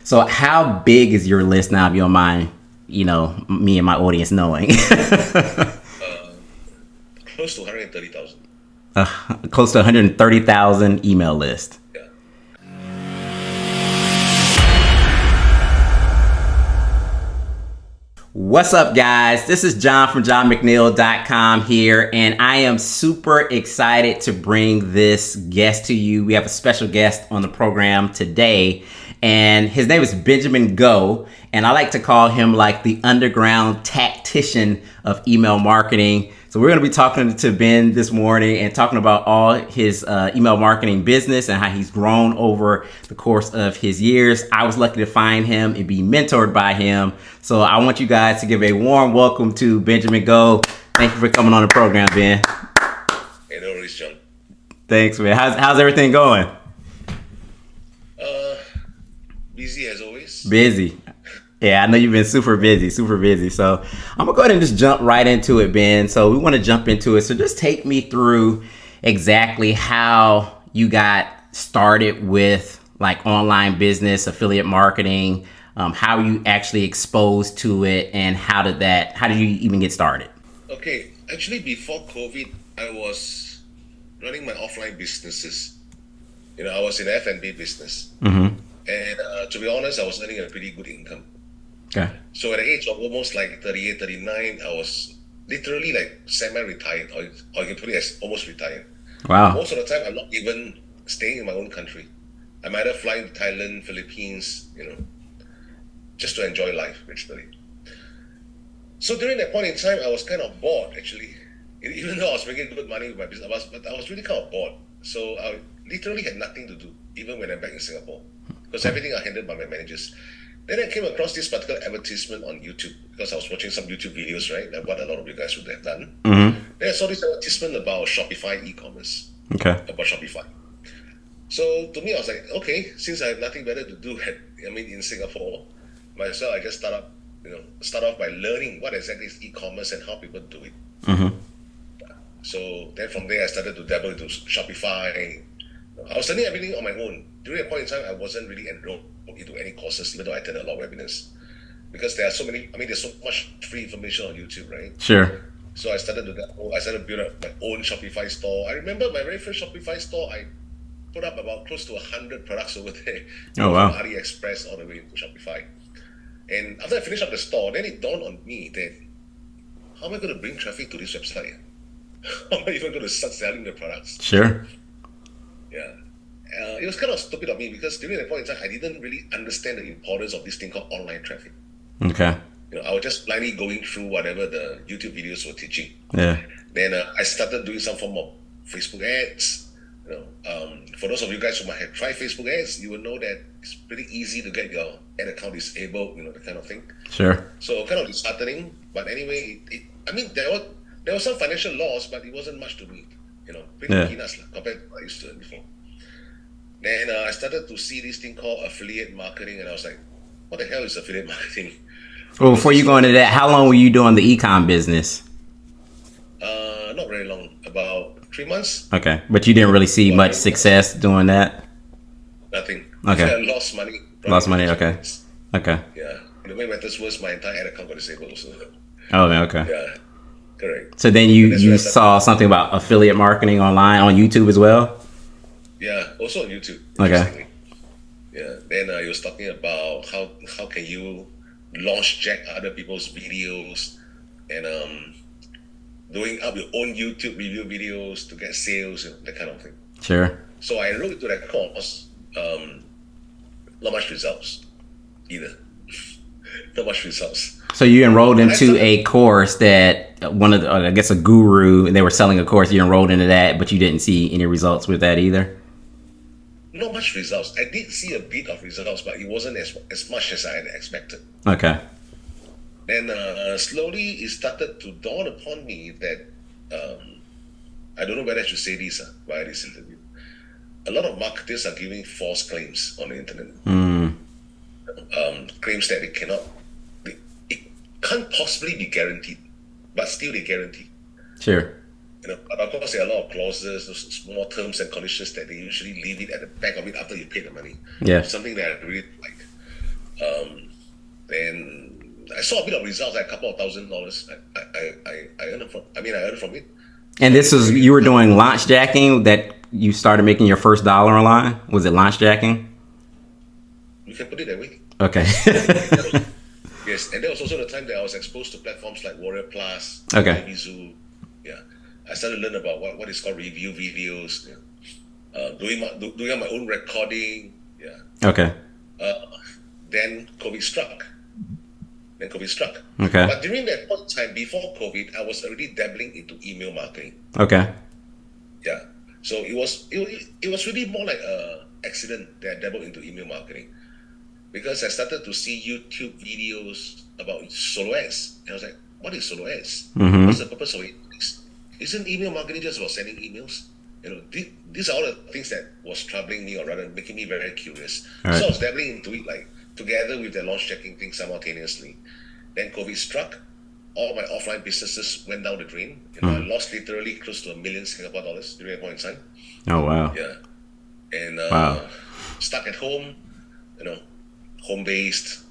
So how big is your list now, if you don't mind, me and my audience knowing? Close to 130,000. Close to 130,000 email list. Yeah. What's up, guys? This is Jon from JonMcNeil.com here, and I am super excited to bring this guest to you. We have a special guest on the program today, and his name is Benjamin Go, and I like to call him like the underground tactician of email marketing. So we're going to be talking to Ben this morning and talking about all his email marketing business and how he's grown over the course of his years. I was lucky to find him and be mentored by him. So I want you guys to give a warm welcome to Benjamin Go. Thank you for coming on the program, Ben. Hey, no worries, John. Thanks, man. How's everything going? Busy as always. Busy. Yeah, I know you've been super busy. So I'm going to go ahead and just jump right into it, Ben. So we want to jump into it. So just take me through exactly how you got started with like online business, affiliate marketing, how you actually exposed to it, and how did you even get started? Okay, actually before COVID, I was running my offline businesses. I was in F&B business. Mm-hmm. And to be honest, I was earning a pretty good income. Okay. So at the age of almost like 38, 39, I was literally like semi-retired, or you can put it as almost retired. Wow. Most of the time, I'm not even staying in my own country. I'm either flying to Thailand, Philippines, just to enjoy life, basically. So during that point in time, I was kind of bored, actually. Even though I was making good money with my business, but I was really kind of bored. So I literally had nothing to do, even when I'm back in Singapore, because everything I handled by my managers. Then I came across this particular advertisement on YouTube, because I was watching some YouTube videos, right? Like what a lot of you guys would have done. Mm-hmm. Then I saw this advertisement about Shopify e-commerce. Okay. About Shopify. So to me, I was like, okay, since I have nothing better to do, in Singapore, might as well I just start off by learning what exactly is e-commerce and how people do it. Mm-hmm. So then from there, I started to dabble into Shopify. I was learning everything on my own. During a point in time, I wasn't really enrolled into any courses, even though I attended a lot of webinars. Because there are so many, there's so much free information on YouTube, right? Sure. So I started to build up my own Shopify store. I remember my very first Shopify store, I put up about close to 100 products over there. Oh, wow. From AliExpress all the way to Shopify. And after I finished up the store, then it dawned on me that how am I going to bring traffic to this website? How am I even going to start selling the products? Sure. Yeah. It was kind of stupid of me because during that point in time, I didn't really understand the importance of this thing called online traffic. Okay. I was just blindly going through whatever the YouTube videos were teaching. Yeah. Then I started doing some form of Facebook ads. For those of you guys who might have tried Facebook ads, you will know that it's pretty easy to get your ad account disabled, that kind of thing. Sure. So kind of disheartening, but anyway, there was some financial loss, but it wasn't much to me. Pretty peanuts compared to what I used to earn before. Then I started to see this thing called affiliate marketing, and I was like, what the hell is affiliate marketing? Well, before you go into that, how long were you doing the e-com business? Not very long, about 3 months. Okay, but you didn't really see much success doing that? Nothing. Okay. I lost money. Lost money, okay. Okay. Yeah. The way matters was my entire ad account got disabled also. Oh, man, okay. Yeah, correct. So then you saw something about affiliate marketing online on YouTube as well? Yeah, also on YouTube. Okay. Yeah. Then he was talking about how can you launchjack other people's videos and doing up your own YouTube review videos to get sales and that kind of thing. Sure. So I enrolled into that course. Not much results either. Not much results. So you enrolled into a course that a guru, and they were selling a course. You enrolled into that, but you didn't see any results with that either? Not much results. I did see a bit of results, but it wasn't as much as I had expected. Okay. Then slowly it started to dawn upon me that I don't know whether I should say this via this interview. A lot of marketers are giving false claims on the internet. Claims that it can't possibly be guaranteed, but still they guarantee. Sure. But of course there are a lot of clauses, those small terms and conditions that they usually leave it at the back of it after you pay the money. Yeah. Something that I really like. Then I saw a bit of results, like a couple of $1,000. I earned from. I earned from it. And this was, you were doing Launchjacking that you started making your first dollar online? Was it Launchjacking? You can put it that way. Okay. Yes, and that was also the time that I was exposed to platforms like Warrior Plus, Okay. Zoo. Yeah, I started to learn about what is called review videos. Yeah. Doing my own recording. Yeah. Okay. Then COVID struck. Okay. But during that point in time, before COVID, I was already dabbling into email marketing. Okay. Yeah. So it was really more like a accident that I dabbled into email marketing, because I started to see YouTube videos about solo ads. And I was like, what is solo ads? Mm-hmm. What's the purpose of it? Isn't email marketing just about sending emails? These are all the things that was troubling me, or rather making me very curious. Right. So I was dabbling into it, like together with the Launchjacking thing simultaneously. Then COVID struck. All my offline businesses went down the drain. I lost literally close to $1 million Singapore dollars during that point in time. Oh, wow. Yeah. And Wow. stuck at home, home based.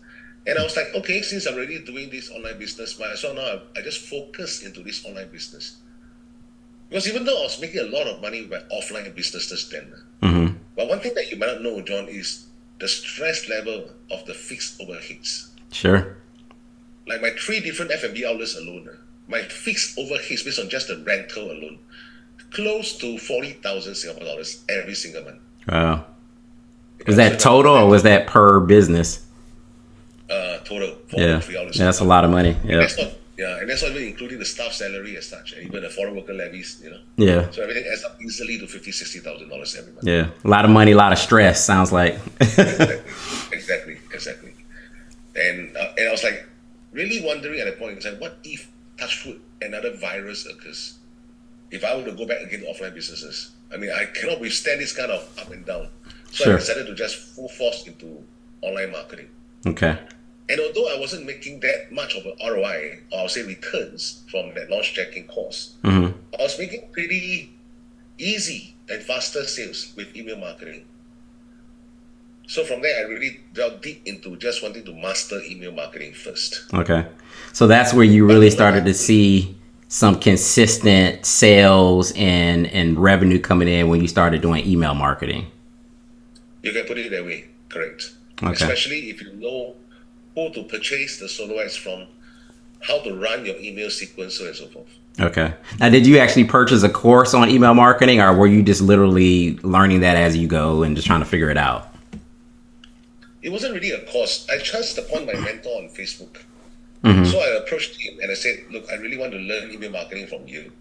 And I was like, okay, since I'm already doing this online business, might as well now I just focus into this online business. Because even though I was making a lot of money with my offline businesses then, Mm-hmm. but one thing that you might not know, John, is the stress level of the fixed overheads. Sure. Like my 3 different F&B outlets alone, my fixed overheads based on just the rental alone, close to 40,000 Singapore dollars every single month. Wow. Was that total or was that per business? Total. Yeah. 3 outlets. Yeah, that's a lot of money. And Yeah. that's not even including the staff salary as such, and even the foreign worker levies, Yeah. So everything adds up easily to $50,000-$60,000 every month. Yeah. A lot of money, a lot of stress, sounds like. Exactly. And I was like really wondering at a point in time, what if, touch wood, another virus occurs? If I were to go back again to offline businesses, I cannot withstand this kind of up and down. So Sure. I decided to just full force into online marketing. Okay. And although I wasn't making that much of an ROI, or I'll say returns from that Launchjacking course, Mm-hmm. I was making pretty easy and faster sales with email marketing. So from there, I really delved deep into just wanting to master email marketing first. Okay. So that's where you really started to see some consistent sales and revenue coming in when you started doing email marketing. You can put it that way, correct. Okay. Especially if you know who to purchase the solo ads from, how to run your email sequence, so and so forth. Okay. Now, did you actually purchase a course on email marketing, or were you just literally learning that as you go and just trying to figure it out? It wasn't really a course. I chanced upon my mentor on Facebook. Mm-hmm. So I approached him and I said, look, I really want to learn email marketing from you.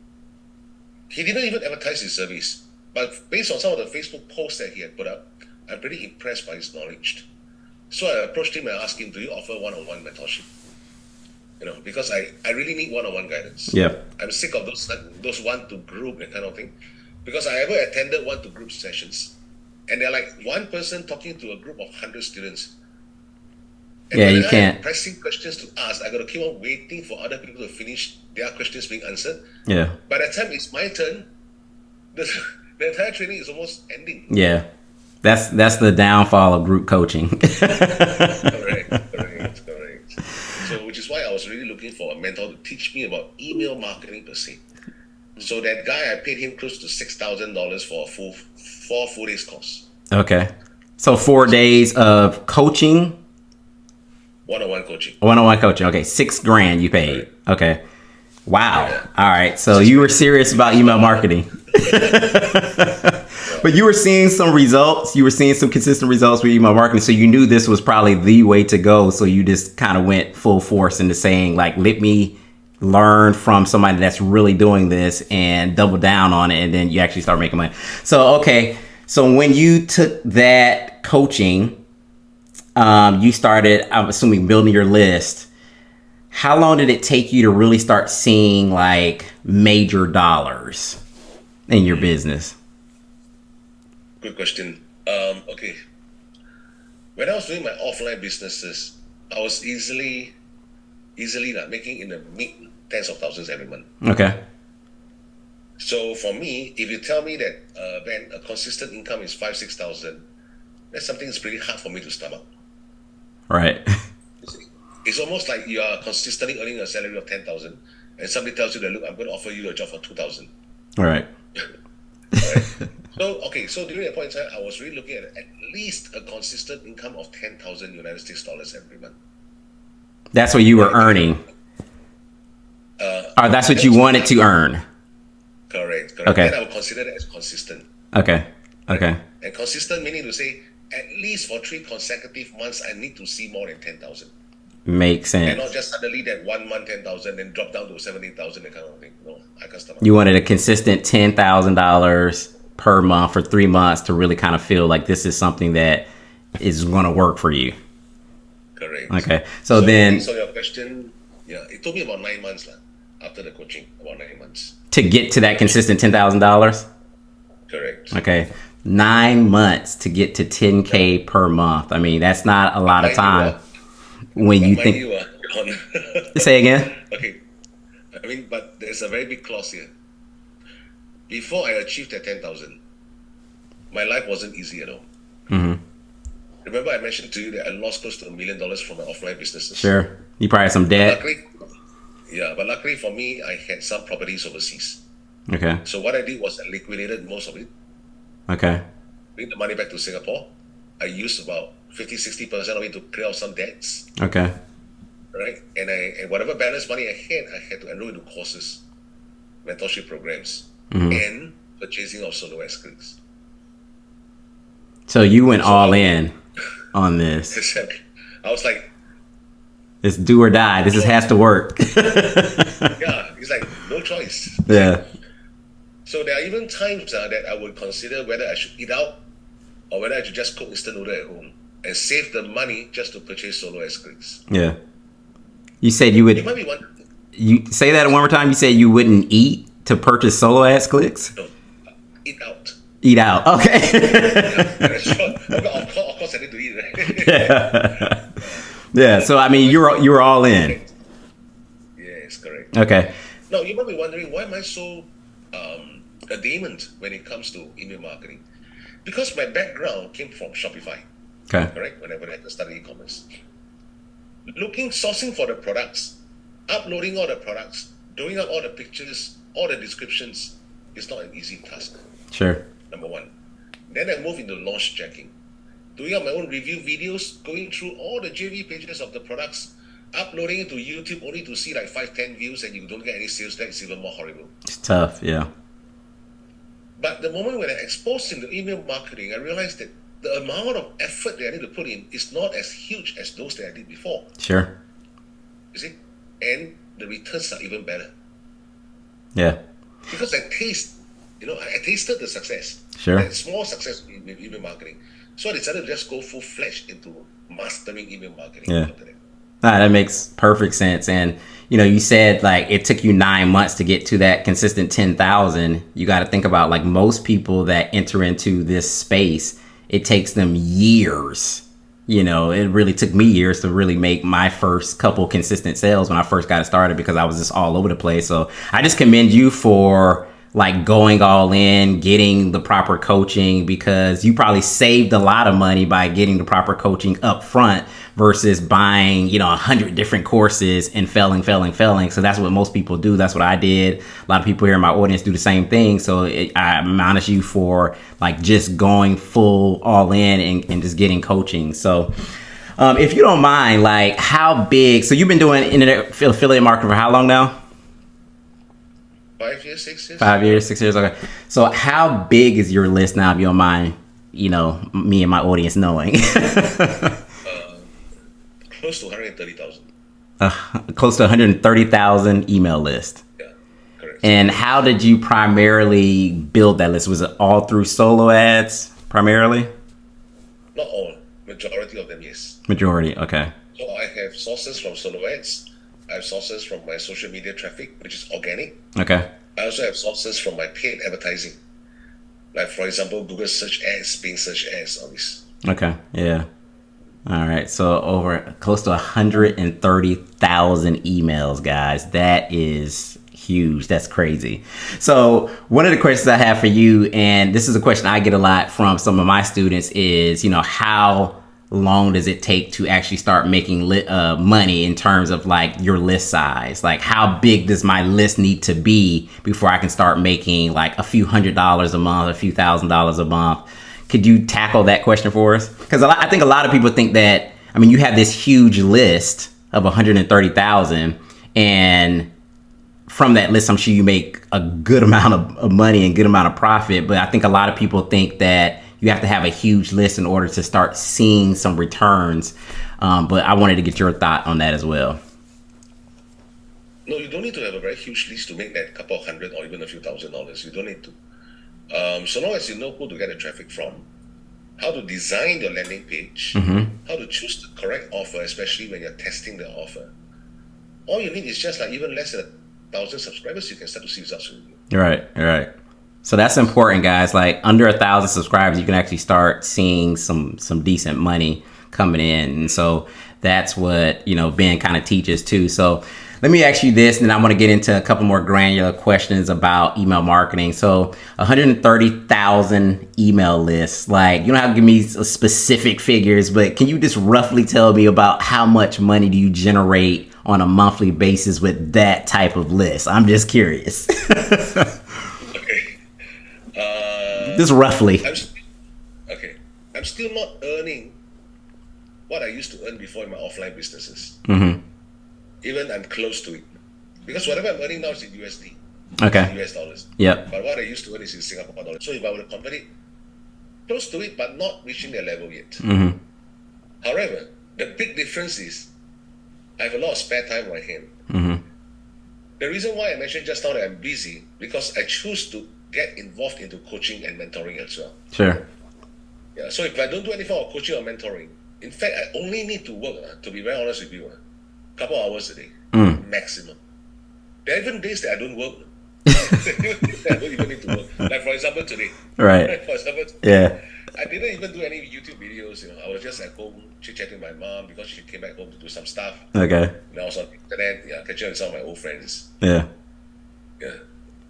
He didn't even advertise his service. But based on some of the Facebook posts that he had put up, I'm pretty impressed by his knowledge. So I approached him and asked him, do you offer one-on-one mentorship? Because I really need one-on-one guidance. Yeah. I'm sick of those one-to-group and kind of thing. Because I ever attended one-to-group sessions, and they're like one person talking to a group of 100 students. And Yeah, when you I can't. have pressing questions to ask, I got to keep on waiting for other people to finish their questions being answered. Yeah. By the time it's my turn, the entire training is almost ending. Yeah. That's the downfall of group coaching. Correct. So, which is why I was really looking for a mentor to teach me about email marketing per se. So that guy, I paid him close to $6,000 for a four full days course. Okay. So 4 days of coaching. One-on-one coaching. One-on-one coaching. Okay. $6,000 you paid. Okay. Wow. Yeah. All right. So you were serious about email marketing. But you were seeing some results. You were seeing some consistent results with email marketing. So you knew this was probably the way to go. So you just kind of went full force into saying, like, let me learn from somebody that's really doing this and double down on it. And then you actually start making money. So, okay. So when you took that coaching, you started, I'm assuming, building your list. How long did it take you to really start seeing like major dollars in your business? Good question. Okay. When I was doing my offline businesses, I was easily making in the mid tens of thousands every month. Okay. So for me, if you tell me that Ben, a consistent income is 5,000-6,000, that's something that's pretty hard for me to stomach. Right. You see? It's almost like you are consistently earning a salary of 10,000, and somebody tells you that, look, I'm going to offer you a job for 2,000. All right. Right? So during that point in time, I was really looking at least a consistent income of 10,000 United States dollars every month. That's what you were earning. Or that's what you wanted to earn. Correct. Okay. Then I would consider that as consistent. Okay. And consistent meaning to say, at least for 3 consecutive months, I need to see more than 10,000. Makes sense. And not just suddenly that 1 month 10,000, then drop down to 70,000, that kind of thing. No, I can't stomach. You wanted a consistent $10,000 per month for 3 months to really kind of feel like this is something that is going to work for you. Correct. Okay. So then, so your question, it took me about 9 months after the coaching, about 9 months. To get to that consistent $10,000? Correct. Okay. 9 months to get to 10K per month. I mean, that's not a lot of time. When you think, say again. Okay, I mean, but there's a very big clause here. Before I achieved that 10,000, my life wasn't easy at all. Mm-hmm. Remember, I mentioned to you that I lost close to $1 million from my offline businesses. Sure, you probably had some debt. But luckily for me, I had some properties overseas. Okay. So what I did was I liquidated most of it. Okay. Bring the money back to Singapore. I used about 50-60% of it to clear out some debts. Okay. Right? And whatever balance money I had to enroll into courses, mentorship programs, and purchasing of solo clicks. So you went all in on this. I was like, it's do or die. This has to work. It's like no choice. Yeah. So there are even times that I would consider whether I should eat out or whether I should just cook instant noodle at home and save the money just to purchase solo clicks. Yeah. You said you would. You might be wondering. You say that one more time. You said you wouldn't eat to purchase solo ads clicks. No, eat out. Eat out. Okay. Of course, I need to eat. Right? Yeah. So I mean, you were all in. Yes, correct. Okay. Now you might be wondering, why am I so adamant when it comes to email marketing? Because my background came from Shopify. Okay. Correct. Whenever I studied e-commerce, sourcing for the products, uploading all the products, doing up all the pictures, all the descriptions is not an easy task. Sure. Number one. Then I moved into Launchjacking, doing up my own review videos, going through all the JV pages of the products, uploading it to YouTube only to see like 5-10 views and you don't get any sales. That's even more horrible. It's tough, yeah. But the moment when I exposed into email marketing, I realized that the amount of effort that I need to put in is not as huge as those that I did before. Sure. You see? And the returns are even better. Yeah. Because I tasted the success. Sure. And small success in email marketing. So I decided to just go full-fledged into mastering email marketing. Yeah. That makes perfect sense. And, you said like it took you 9 months to get to that consistent 10,000. You got to think about like most people that enter into this space, it takes them years. It really took me years to really make my first couple consistent sales when I first got it started because I was just all over the place. So I just commend you for like going all in, getting the proper coaching, because you probably saved a lot of money by getting the proper coaching up front versus buying, 100 different courses and failing. So that's what most people do. That's what I did. A lot of people here in my audience do the same thing. So I admonish you for like just going full all in and just getting coaching. So if you don't mind, like how big, so you've been doing internet affiliate marketing for how long now? 5 years, 6 years. 5 years, 6 years. Okay. So how big is your list now, if you don't mind, me and my audience knowing? Close to 130,000. Close to 130,000 email list. Yeah, correct. And how did you primarily build that list? Was it all through solo ads primarily? Not all. Majority of them, yes. Majority, okay. So I have sources from solo ads. I have sources from my social media traffic, which is organic. Okay. I also have sources from my paid advertising. Like, for example, Google search ads, Bing search ads, all this. Okay, yeah. All right, so over close to 130,000 emails, guys. That is huge. That's crazy. So one of the questions I have for you, and this is a question I get a lot from some of my students, is, how long does it take to actually start making money in terms of like your list size? Like how big does my list need to be before I can start making like a few $100s a month, a few $1,000s a month? Could you tackle that question for us? Because I think a lot of people think that, I mean, you have this huge list of 130,000, and from that list, I'm sure you make a good amount of money and good amount of profit. But I think a lot of people think that you have to have a huge list in order to start seeing some returns. But I wanted to get your thought on that as well. No, you don't need to have a very huge list to make that couple of hundred or even a few $1,000s. You don't need to. So long as you know who to get the traffic from, how to design your landing page, how to choose the correct offer, especially when you're testing the offer. All you need is just like even less than 1,000 subscribers, you can start to see results with you. Right. So that's important, guys. Like under 1,000 subscribers, you can actually start seeing some decent money coming in. And so that's what, Ben kind of teaches too. So let me ask you this, and then I want to get into a couple more granular questions about email marketing. So 130,000 email lists, like you don't have to give me specific figures, but can you just roughly tell me about how much money do you generate on a monthly basis with that type of list? I'm just curious. Okay. Just roughly. I'm still not earning what I used to earn before in my offline businesses. Even I'm close to it. Because whatever I'm earning now is in USD. Okay. US dollars. Yep. But what I used to earn is in Singapore dollars. So if I were to convert it, close to it, but not reaching their level yet. However, the big difference is I have a lot of spare time on my hand. The reason why I mentioned just now that I'm busy, because I choose to get involved into coaching and mentoring as well. Sure. Yeah. So if I don't do anything about coaching or mentoring, in fact, I only need to work, to be very honest with you, couple hours a day, maximum. There are even days that I don't work. I don't even need to work. Like for example today. Right. Yeah. I didn't even do any YouTube videos. I was just at home chit-chatting with my mom because she came back home to do some stuff. Okay. And I was on the internet, catching up with some of my old friends. Yeah.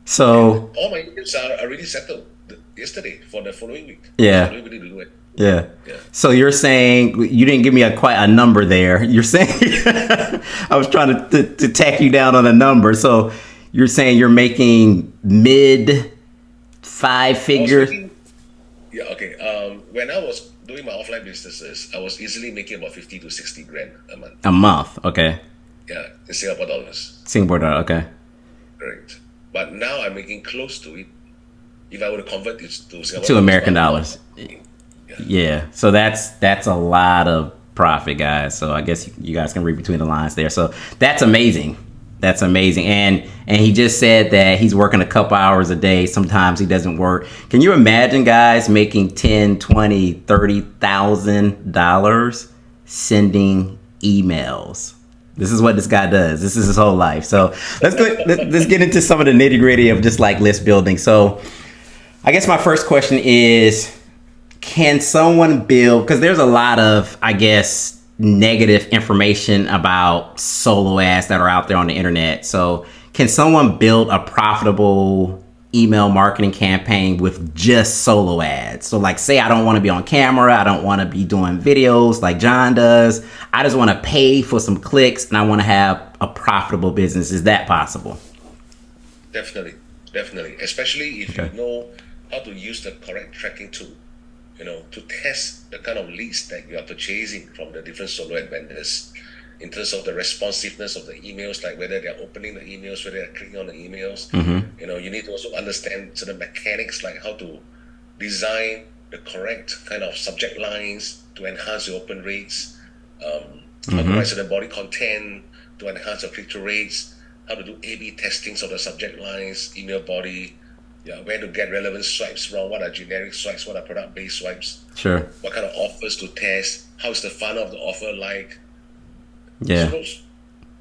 So and all my emails are already settled yesterday for the following week. Yeah. So I don't even need to do it. Yeah. So you're saying, you didn't give me quite a number there. You're saying, I was trying to tack you down on a number. So you're saying you're making mid 5 figures? When I was doing my offline businesses, I was easily making about 50 to 60 grand a month. A month, okay. Yeah, in Singapore dollars. Singapore dollar, okay. Correct. But now I'm making close to it. If I were to convert it to Singapore to American dollars. Yeah, so that's a lot of profit, guys. So I guess you guys can read between the lines there. So that's amazing. That's amazing. And he just said that he's working a couple hours a day. Sometimes he doesn't work. Can you imagine, guys, making $10,000, $20,000, $30,000 sending emails? This is what this guy does. This is his whole life. So let's get into some of the nitty gritty of just like list building. So I guess my first question is, can someone build, because there's a lot of, I guess, negative information about solo ads that are out there on the internet. So can someone build a profitable email marketing campaign with just solo ads? So like, say I don't want to be on camera. I don't want to be doing videos like John does. I just want to pay for some clicks and I want to have a profitable business. Is that possible? Definitely. Especially if you know how to use the correct tracking tool. To test the kind of leads that you are purchasing from the different solo ad vendors in terms of the responsiveness of the emails, like whether they're opening the emails, whether they're clicking on the emails. You need to also understand certain mechanics, like how to design the correct kind of subject lines to enhance your open rates, how to write certain body content to enhance your click-through rates, how to do A/B testings of the subject lines, email body, where to get relevant swipes from, what are generic swipes, what are product-based swipes, what kind of offers to test, how is the funnel of the offer like. So,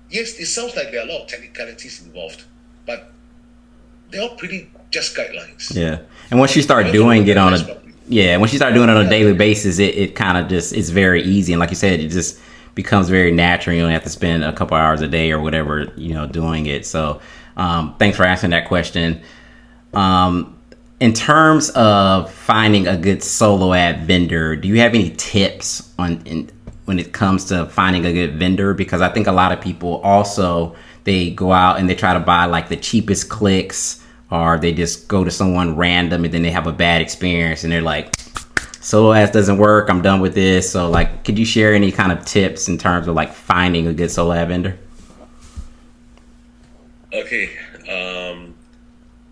yes, it sounds like there are a lot of technicalities involved, but they're all pretty just guidelines. And once you start doing it on a daily basis, it kind of just, it's very easy. And like you said, it just becomes very natural. You don't have to spend a couple hours a day or whatever, doing it. So thanks for asking that question. In terms of finding a good solo ad vendor, do you have any tips when it comes to finding a good vendor? Because I think a lot of people also, they go out and they try to buy like the cheapest clicks, or they just go to someone random and then they have a bad experience and they're like, solo ads doesn't work, I'm done with this. So like, could you share any kind of tips in terms of like finding a good solo ad vendor? Okay.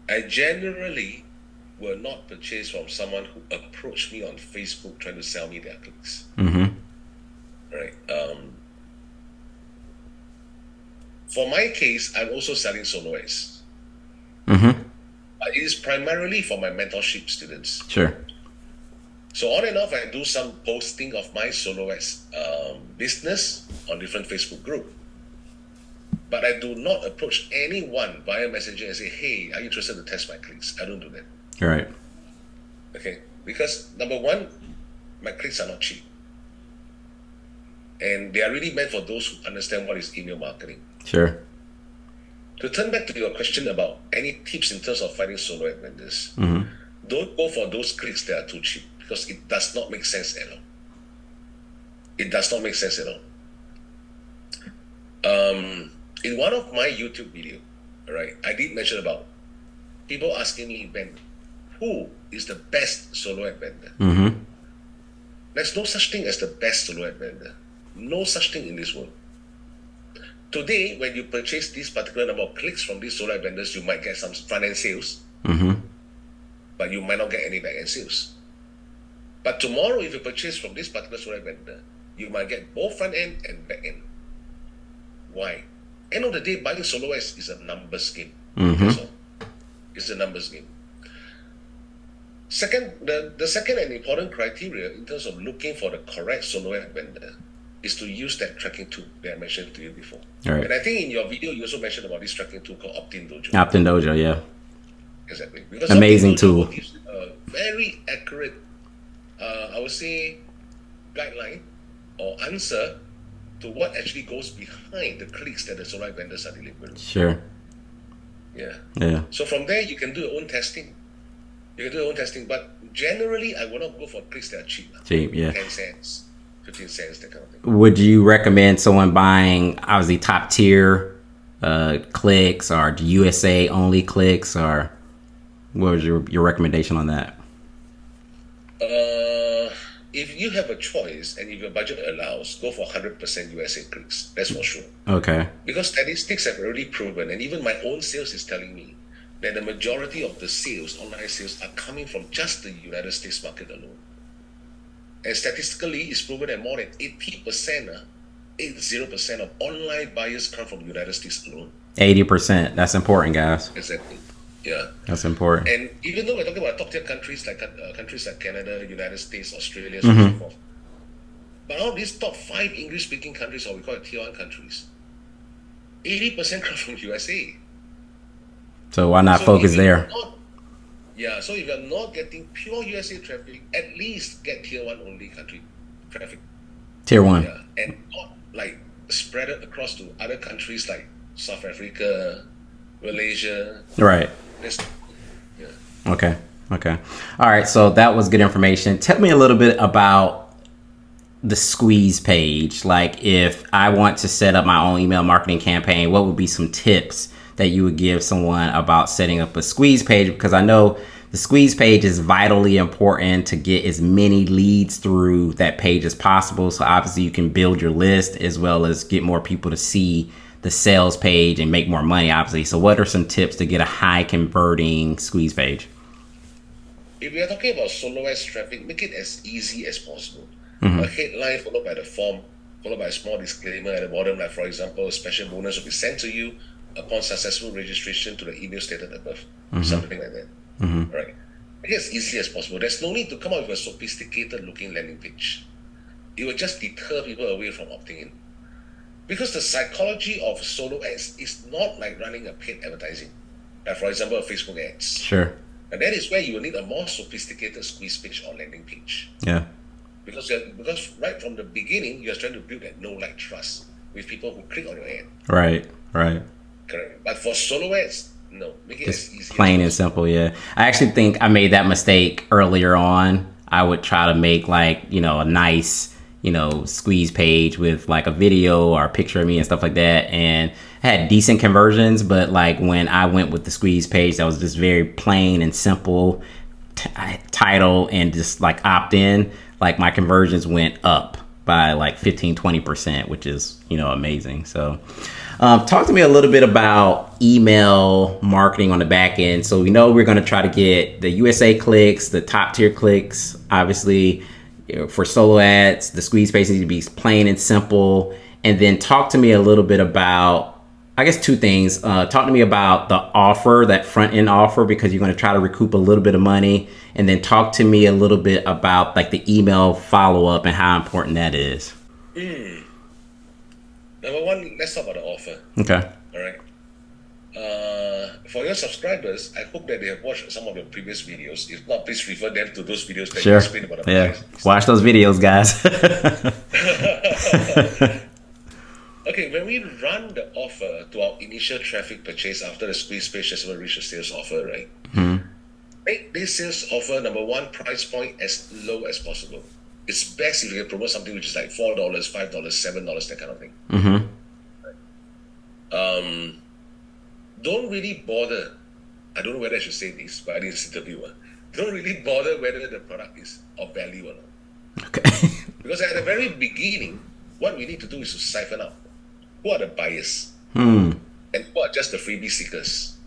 I generally will not purchase from someone who approached me on Facebook trying to sell me their clicks. Mm-hmm. Right. For my case, I'm also selling solo ads. Mm-hmm. But it is primarily for my mentorship students. Sure. So on and off, I do some posting of my solo ads business on different Facebook group. But I do not approach anyone via messenger and say, hey, are you interested to test my clicks? I don't do that. All right. Okay. Because number one, my clicks are not cheap. And they are really meant for those who understand what is email marketing. Sure. To turn back to your question about any tips in terms of finding solo ad vendors, Mm-hmm. don't go for those clicks that are too cheap because it does not make sense at all. It does not make sense at all. In one of my YouTube video, right, I did mention about people asking me, Ben, who is the best solo ad vendor? Mm-hmm. There's no such thing as the best solo ad vendor. No such thing in this world. Today, when you purchase this particular number of clicks from these solo ad vendors, you might get some front-end sales, Mm-hmm. but you might not get any back-end sales. But tomorrow, if you purchase from this particular solo ad vendor, you might get both front-end and back-end. Why? End of the day, buying solo ads is a numbers game. Mm-hmm. That's all. It's a numbers game. Second, the second and important criteria in terms of looking for the correct solo ad vendor is to use that tracking tool that I mentioned to you before. All right. And I think in your video, you also mentioned about this tracking tool called Opt-in Dojo. Opt-in Dojo, yeah. Exactly. Because Amazing Opt-in Dojo tool. gives a very accurate, I would say, guideline or answer to what actually goes behind the clicks that the solo ad vendors are delivering. Sure. Yeah. Yeah. So from there, you can do your own testing. But generally, I will not go for clicks that are cheap. Cheap, yeah. 10 cents, 15 cents, that kind of thing. Would you recommend someone buying obviously top tier clicks or USA only clicks, or what was your recommendation on that? If you have a choice and if your budget allows, go for 100% USA clicks. That's for sure. Okay. Because statistics have already proven, and even my own sales is telling me, that the majority of the sales, online sales, are coming from just the United States market alone. And statistically, it's proven that more than 80%, 80% of online buyers come from the United States alone. 80%. That's important, guys. Exactly. Yeah. That's important. And even though we're talking about top tier countries like Canada, United States, Australia, so on and so forth, but all these top 5 English-speaking countries, or we call it tier 1 countries, 80% come from USA. So why not focus there? So if you're not getting pure USA traffic, at least get tier 1 only country traffic. Tier 1. Yeah, and not like spread it across to other countries like South Africa, Malaysia. Right. Yeah. Okay. All right. So that was good information. Tell me a little bit about the squeeze page. Like, if I want to set up my own email marketing campaign, what would be some tips that you would give someone about setting up a squeeze page? Because I know the squeeze page is vitally important to get as many leads through that page as possible. So obviously you can build your list as well as get more people to see the sales page and make more money, obviously. So what are some tips to get a high converting squeeze page? If we are talking about solo ads traffic, make it as easy as possible. Mm-hmm. A headline followed by the form, followed by a small disclaimer at the bottom, like for example, a special bonus will be sent to you upon successful registration to the email stated above. Something like that. Mm-hmm. Right. Make it as easy as possible. There's no need to come up with a sophisticated looking landing page. It will just deter people away from opting in. Because the psychology of solo ads is not like running a paid advertising. Like for example, a Facebook ads. Sure. And that is where you will need a more sophisticated squeeze page or landing page. Yeah. Because right from the beginning, you're trying to build that know, like, trust with people who click on your ad. Right. Correct. But for solo ads, No, make it Just as easy plain as and simple, yeah. I actually think I made that mistake earlier on. I would try to make like, a nice, squeeze page with like a video or a picture of me and stuff like that. And I had decent conversions, but like when I went with the squeeze page, that was just very plain and simple title and just like opt in, like my conversions went up by like 15-20%, which is, amazing. So talk to me a little bit about email marketing on the back end. So we know we're going to try to get the USA clicks, the top tier clicks. Obviously, for solo ads, the squeeze space needs to be plain and simple. And then talk to me a little bit about, I guess, two things. Talk to me about the offer, that front end offer, because you're going to try to recoup a little bit of money. And then talk to me a little bit about like the email follow up and how important that is. Number one, let's talk about the offer. Okay. All right. For your subscribers, I hope that they have watched some of the previous videos. If not, please refer them to those videos that explain about the price. Watch those videos, guys. Okay, when we run the offer to our initial traffic purchase after the squeeze page has reached the sales offer, right? Make this sales offer, number one, price point as low as possible. It's best if you can promote something which is like $4, $5, $7, that kind of thing. Don't really bother. I don't know whether I should say this, but I did this interview. Don't really bother whether the product is of value or not. Okay. Because at the very beginning, what we need to do is to siphon out who are the buyers Hmm. and who are just the freebie seekers.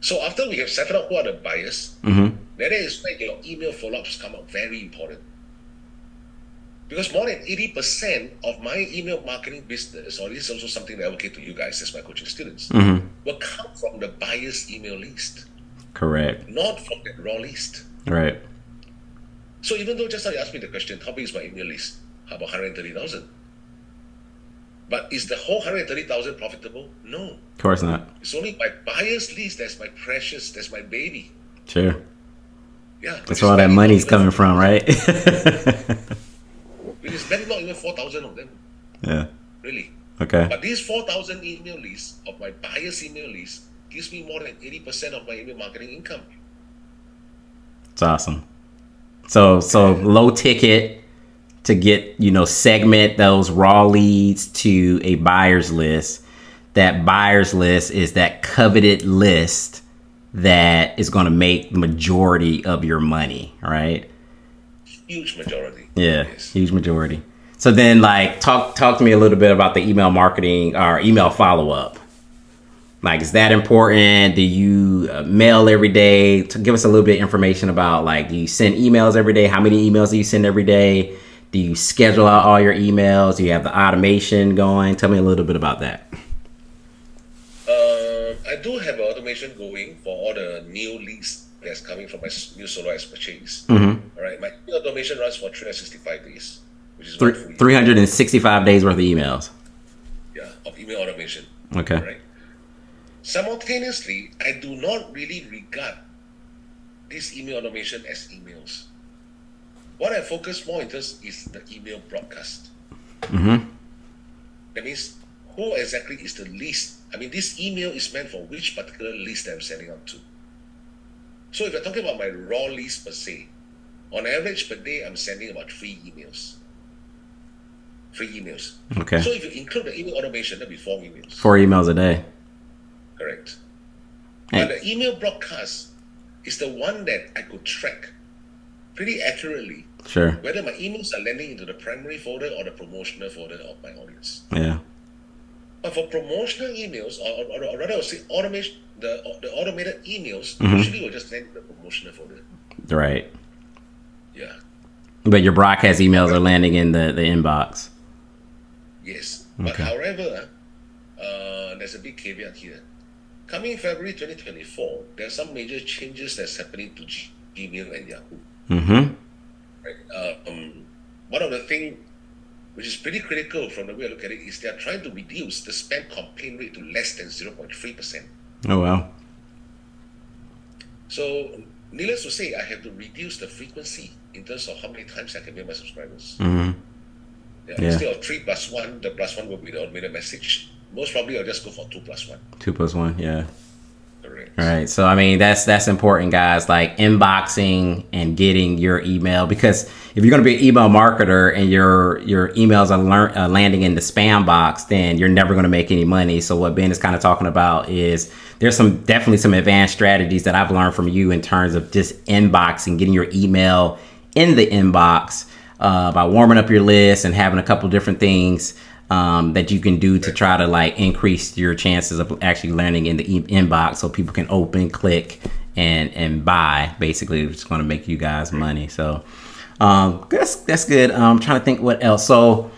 So after we have siphoned out who are the buyers, Mm-hmm. that is where your email follow-ups come out very important. Because more than 80% of my email marketing business, or this is also something that I advocate to you guys as my coaching students, Mm-hmm. will come from the buyer's email list, Correct. not from the raw list. Right. So even though just now you asked me the question, how big is my email list? How about 130,000? But is the whole 130,000 profitable? No. Of course not. It's only my buyer's list that's my precious, that's my baby. Sure. Yeah. That's where all that money's coming from, right? Which is maybe not even 4,000 of them. Yeah. Really. Okay. But these 4,000 email lists of my buyer's email list gives me more than 80% of my email marketing income. It's awesome. So low ticket to get, segment those raw leads to a buyer's list. That buyer's list is that coveted list that is going to make the majority of your money, right? Huge majority. Yeah, Yes. huge majority. So then, like, talk to me a little bit about the email marketing or email follow-up. Like, is that important? Do you mail every day? Give us a little bit of information about, like, do you send emails every day? How many emails do you send every day? Do you schedule out all your emails? Do you have the automation going? Tell me a little bit about that. I do have an automation going for all the new leads that's coming from my new solo ads purchase. Mm-hmm. All right, my automation runs for 365 days, which is 365 days worth of emails. Yeah, of email automation. Okay. All right. Simultaneously, I do not really regard this email automation as emails. What I focus more into is the email broadcast. Mm-hmm. That means who exactly is the list? I mean, this email is meant for which particular list that I'm sending out to. So if you're talking about my raw list per se, on average per day, I'm sending about 3 emails. 3 emails. Okay. So if you include the email automation, that'll be 4 emails. 4 emails a day. Correct. Hey. But the email broadcast is the one that I could track pretty accurately Sure. whether my emails are landing into the primary folder or the promotional folder of my audience. Yeah. But for promotional emails, or rather I would say automation, the automated emails Mhm. usually will just land in the promotional folder. Right. Yeah. But your broadcast emails are landing in the inbox. Yes. But Okay. however, there's a big caveat here. Coming February 2024, there are some major changes that's happening to Gmail and Yahoo. Mm-hmm. Right? One of the things which is pretty critical from the way I look at it is they are trying to reduce the spam complaint rate to less than 0.3%. Oh, wow. So, needless to say, I have to reduce the frequency in terms of how many times I can mail my subscribers. Mm-hmm. Yeah, Yeah. Instead of 3 plus 1, the plus 1 will be the automated message. Most probably I'll just go for 2 plus 1. 2 plus 1, yeah. Right. So, I mean, that's important, guys, like inboxing and getting your email, because if you're going to be an email marketer and your emails are landing in the spam box, then you're never going to make any money. So what Ben is kind of talking about is there's definitely some advanced strategies that I've learned from you in terms of just inboxing, getting your email in the inbox, by warming up your list and having a couple different things that you can do to try to like increase your chances of actually landing in the inbox, so people can open, click, and buy. Basically, it's going to make you guys money. So that's good. I'm trying to think what else. So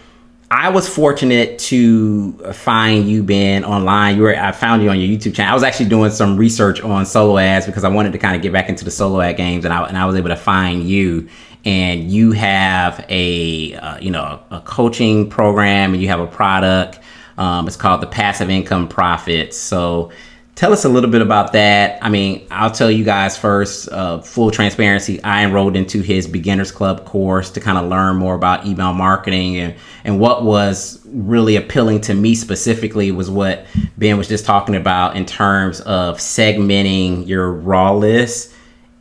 I was fortunate to find you, Ben, online. I found you on your YouTube channel. I was actually doing some research on solo ads because I wanted to kind of get back into the solo ad games, and I was able to find you. And you have a coaching program, and you have a product. It's called the Passive Income Profits. So tell us a little bit about that. I mean, I'll tell you guys first, full transparency, I enrolled into his Beginners Club course to kind of learn more about email marketing. And what was really appealing to me specifically was what Ben was just talking about in terms of segmenting your raw list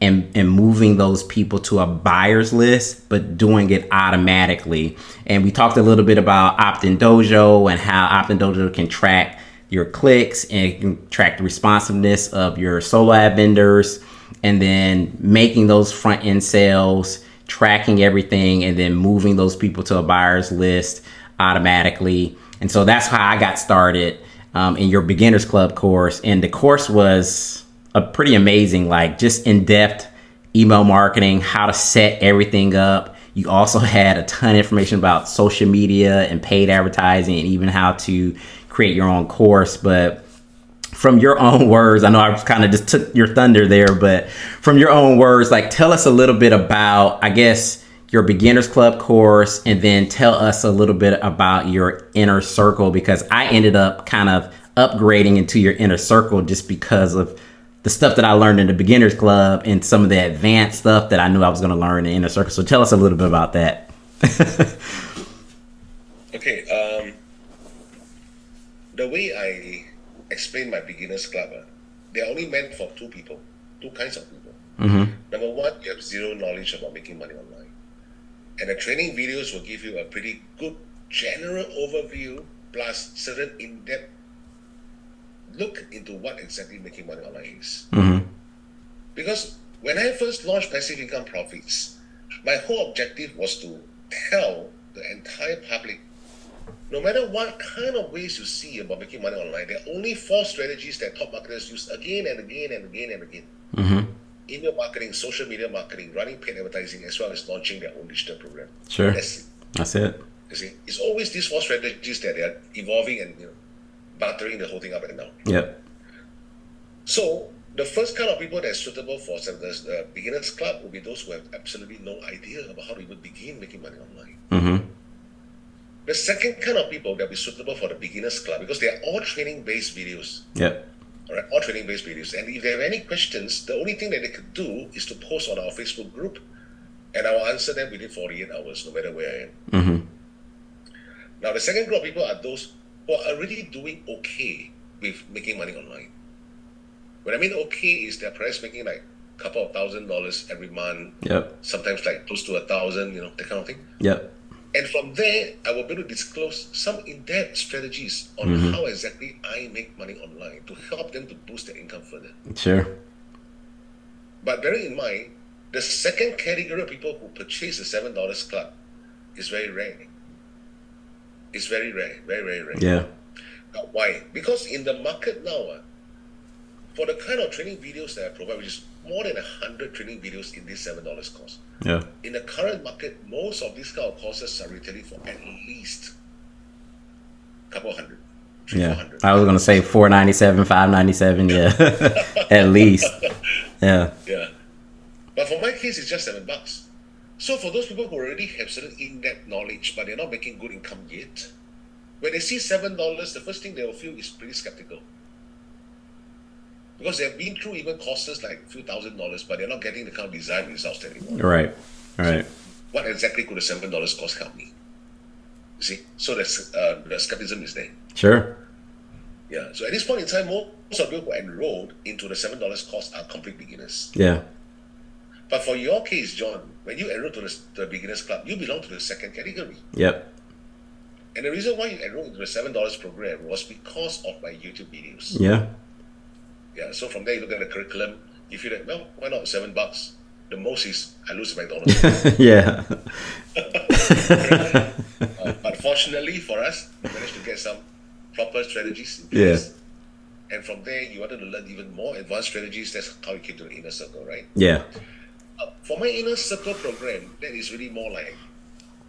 and moving those people to a buyer's list, but doing it automatically. And we talked a little bit about Opt-in Dojo and how Opt-in Dojo can track your clicks and it can track the responsiveness of your solo ad vendors, and then making those front end sales, tracking everything, and then moving those people to a buyer's list automatically. And so that's how I got started in your Beginners Club course. And the course was a pretty amazing, like just in-depth email marketing, how to set everything up. You also had a ton of information about social media and paid advertising, and even how to create your own course. But from your own words, I know I kind of just took your thunder there, but from your own words, like tell us a little bit about, I guess, your Beginners Club course, and then tell us a little bit about your inner circle, because I ended up kind of upgrading into your inner circle just because of the stuff that I learned in the Beginners Club and some of the advanced stuff that I knew I was going to learn in the inner circle. So tell us a little bit about that. Okay. The way I explain my Beginners Club, they're only meant for two kinds of people. Mm-hmm. Number one, you have zero knowledge about making money online. And the training videos will give you a pretty good general overview plus certain in-depth look into what exactly making money online is. Mm-hmm. Because when I first launched Passive Income Profits, my whole objective was to tell the entire public, no matter what kind of ways you see about making money online, there are only 4 strategies that top marketers use again and again and again and again. Mm-hmm. Email marketing, social media marketing, running paid advertising, as well as launching their own digital program. Sure. That's it. You see, it's always these 4 strategies that they are evolving and buttering the whole thing up and down. Yep. So the first kind of people that's suitable for the Beginners Club will be those who have absolutely no idea about how to even begin making money online. Mm-hmm. The second kind of people that will be suitable for the Beginners Club, because they are all training-based videos. Yep. All right, all training-based videos. And if they have any questions, the only thing that they could do is to post on our Facebook group, and I will answer them within 48 hours, no matter where I am. Mm-hmm. Now, the second group of people are those who are already doing okay with making money online. When I mean okay is they're perhaps making like a couple of $1,000s every month. Yep. Sometimes like close to 1,000, that kind of thing. Yep. And from there, I will be able to disclose some in-depth strategies on how exactly I make money online to help them to boost their income further. Sure. But bearing in mind, the second category of people who purchase the $7 club is very rare. It's very rare, very, very rare. Yeah. Now, why? Because in the market now, for the kind of training videos that I provide, which is more than 100 training videos in this $7 course. Yeah. In the current market, most of these kind of courses are retailing for at least a couple hundred. 400. I was going to say $497, $597, yeah. At least. Yeah. Yeah. But for my case, it's just $7. So for those people who already have certain in-depth knowledge, but they're not making good income yet, when they see $7, the first thing they will feel is pretty skeptical. Because they have been through even courses like a few $1,000s, but they're not getting the kind of desired results anymore. Right. So what exactly could a $7 course help me? You see? So the skepticism is there. Sure. Yeah. So at this point in time, most of you who are enrolled into the $7 course are complete beginners. Yeah. But for your case, John, when you enroll to the beginners club, you belong to the second category. Yep. And the reason why you enrolled into the $7 program was because of my YouTube videos. Yeah. Yeah. So from there, you look at the curriculum. You feel like, well, why not $7? The most is I lose McDonald's. Yeah. But fortunately for us, we managed to get some proper strategies in place. Yeah. And from there, you wanted to learn even more advanced strategies. That's how you came to the inner circle, right? Yeah. For my inner circle program, that is really more like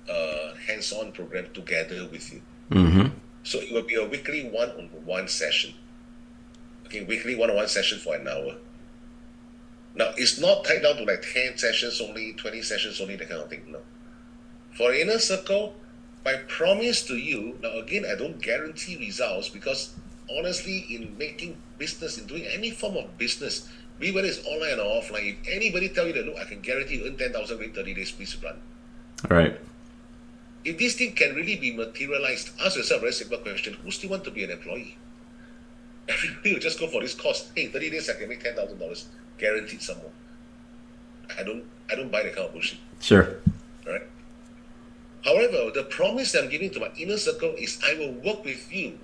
a hands-on program together with you. Mm-hmm. So it will be a weekly one-on-one session. Okay, weekly one-on-one session for an hour. Now, it's not tied down to like 10 sessions only, 20 sessions only, that kind of thing. No. For inner circle, my promise to you, now again, I don't guarantee results because honestly, in making business, in doing any form of business, be whether it's online or offline, if anybody tell you that, look, I can guarantee you earn 10,000 within 30 days, please run. Right. If this thing can really be materialized, ask yourself a very simple question: who still want to be an employee? Everybody will just go for this course. Hey, 30 days I can make $10,000, guaranteed someone. I don't buy that kind of bullshit. Sure. Right. However, the promise I'm giving to my inner circle is I will work with you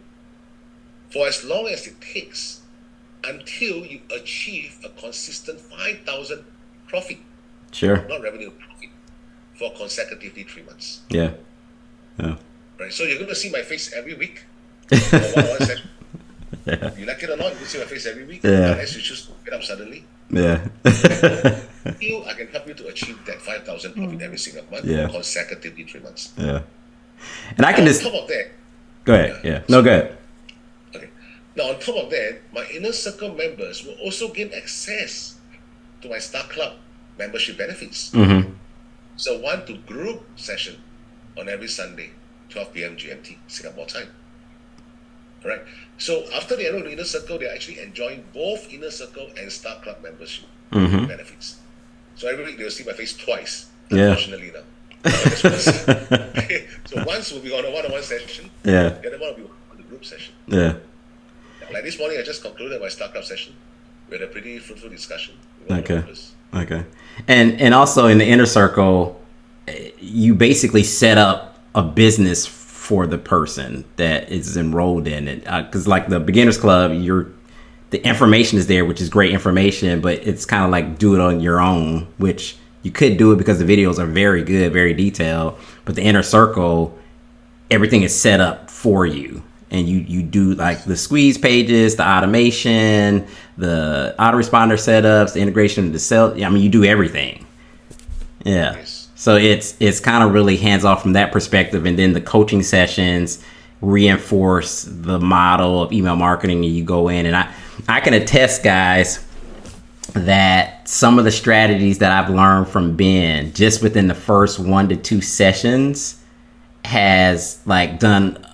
for as long as it takes until you achieve a consistent 5,000 profit. Sure. Not revenue, profit, for consecutively 3 months. Yeah. Yeah. Right. So you're going to see my face every week. For one-on-one session. Yeah. You like it or not, you will see my face every week. Yeah. Unless you choose to pick it up suddenly. Yeah. I can help you to achieve that 5,000 profit every single month for consecutively 3 months. Yeah. And I can On top of that. Go ahead. Yeah. No, go ahead. Okay. Now, on top of that, my inner circle members will also gain access to my Star Club membership benefits. Mm-hmm. So, 1 to group session on every Sunday, 12 p.m. GMT, Singapore time. All right. So, after they enroll in Inner Circle, they're actually enjoying both Inner Circle and Star Club membership benefits. So, every week they'll see my face twice, unfortunately now. Okay. So, once will be on a one-on-one session, the other one will be on the group session. Yeah. Like this morning, I just concluded my Star Club session. We had a pretty fruitful discussion. Okay. And also in the inner circle, you basically set up a business for the person that is enrolled in it. Because like the beginners club, the information is there, which is great information, but it's kind of like do it on your own, which you could do it because the videos are very good, very detailed. But the inner circle, everything is set up for you. And you do like the squeeze pages, the automation, the autoresponder setups, the integration of the cell. I mean, you do everything. Yeah. Yes. So it's kind of really hands off from that perspective. And then the coaching sessions reinforce the model of email marketing. And you go in, and I can attest, guys, that some of the strategies that I've learned from Ben just within the first 1 to 2 sessions has like done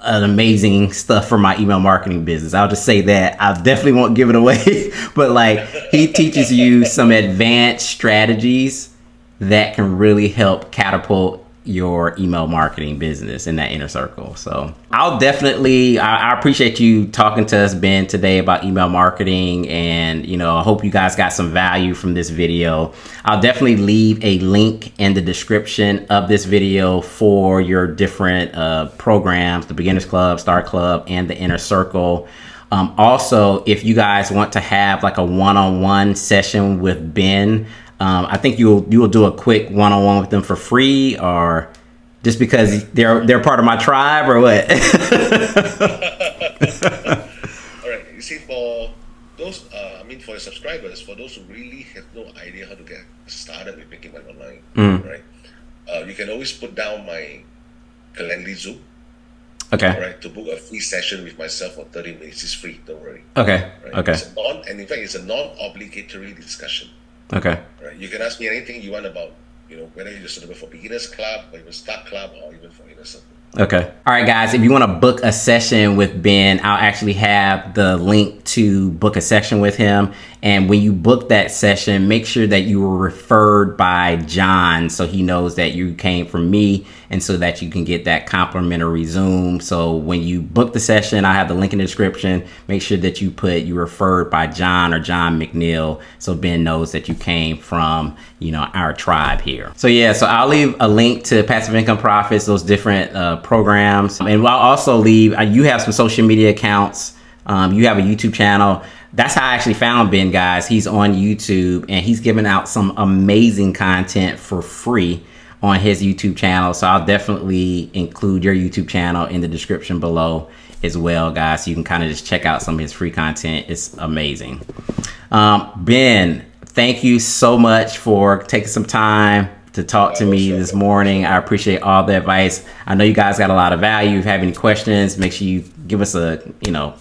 an amazing stuff for my email marketing business. I'll just say that. I definitely won't give it away, but like he teaches you some advanced strategies that can really help catapult your email marketing business in that inner circle. So I'll definitely, I appreciate you talking to us, Ben, today about email marketing. And, I hope you guys got some value from this video. I'll definitely leave a link in the description of this video for your different programs, the Beginners Club, Star Club, and the Inner Circle. Also, if you guys want to have like a one-on-one session with Ben, I think you will do a quick one-on-one with them for free, or just because they're part of my tribe, or what? All right. You see, for those, for your subscribers, for those who really have no idea how to get started with making money online, right? You can always put down my Calendly Zoom. Okay. All right. To book a free session with myself for 30 minutes, it's free. Don't worry. Okay. Right? Okay. And in fact, it's a non-obligatory discussion. Okay. Right. You can ask me anything you want about, whether you're suitable for Beginners Club or even Start Club or even for Inner Circle. Okay. All right, guys. If you want to book a session with Ben, I'll actually have the link to book a session with him And when you book that session, make sure that you were referred by Jon, so he knows that you came from me, and so that you can get that complimentary Zoom. So when you book the session, I have the link in the description. Make sure that you put you referred by Jon or Jon McNeil, so Ben knows that you came from, you know, our tribe here. So yeah, so I'll leave a link to Passive Income Profits, those different programs, and I'll also leave. You have some social media accounts. You have a YouTube channel. That's how I actually found Ben, guys. He's on YouTube, and he's giving out some amazing content for free on his YouTube channel. So I'll definitely include your YouTube channel in the description below as well, guys. So you can kind of just check out some of his free content. It's amazing. Ben, thank you so much for taking some time to talk to me this morning. I appreciate all the advice. I know you guys got a lot of value. If you have any questions, make sure you give us a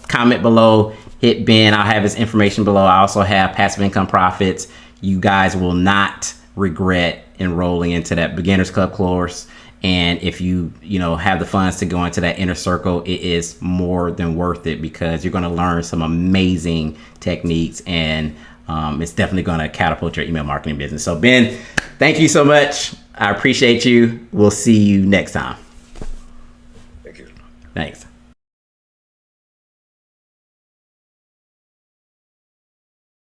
comment below. Hit Ben. I'll have his information below. I also have Passive Income Profits. You guys will not regret enrolling into that Beginners Club course. And if you have the funds to go into that inner circle, it is more than worth it, because you're going to learn some amazing techniques, and it's definitely going to catapult your email marketing business. So Ben, thank you so much. I appreciate you. We'll see you next time. Thank you. Thanks.